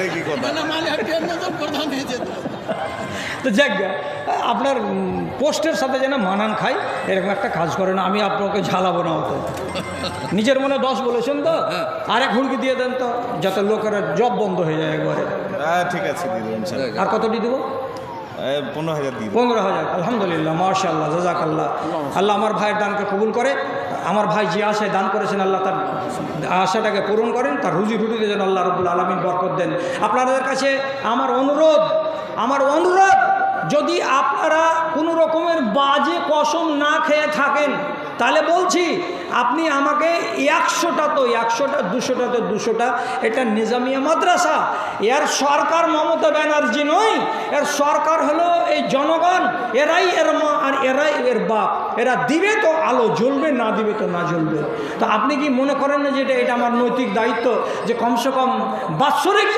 এটা কি কথা? তো যাক গে, আপনার পোস্টের সাথে যেন মানান খাই এরকম একটা কাজ করেন, আমি আপনাকে ঝালাবো না অত। নিজের মনে 10 বলেছেন তো, আর এক হুড়কি দিয়ে দেন তো, যাতে লোকের জব বন্ধ হয়ে যায় একবারে। ঠিক আছে দিয়ে দেবো ইনশাআল্লাহ। আর কত দিয়ে দেবো? 15,000 দিয়ে দেবো। 15,000। আলহামদুলিল্লাহ, মাশাআল্লাহ, জাযাকাল্লাহ। আল্লাহ আমার ভাইয়ের দানকে কবুল করে। আমার ভাই যে আশায় দান করেছেন, আল্লাহ তার আশাটাকে পূরণ করেন, তার রুজি রুটিতে যেন আল্লাহ রাব্বুল আলামিন বরকত দেন। আপনাদের কাছে আমার অনুরোধ, যদি আপনারা কোনো রকমের বাজে কসম না খেয়ে থাকেন, তাহলে বলছি আপনি আমাকে 100টা তো 100টা, 200টা তো 200টা, এটা নিজামিয়া মাদ্রাসা, এর সরকার মমতা ব্যানার্জি নয়, এর সরকার হলো এই জনগণ, এরাই এর মা আর এরাই এর বাপ। এরা দিবে তো আলো জ্বলবে, না দিবে তো না জ্বলবে। তো আপনি কি মনে করেন না যে এটা আমার নৈতিক দায়িত্ব যে কমসে কম বাৎসরিক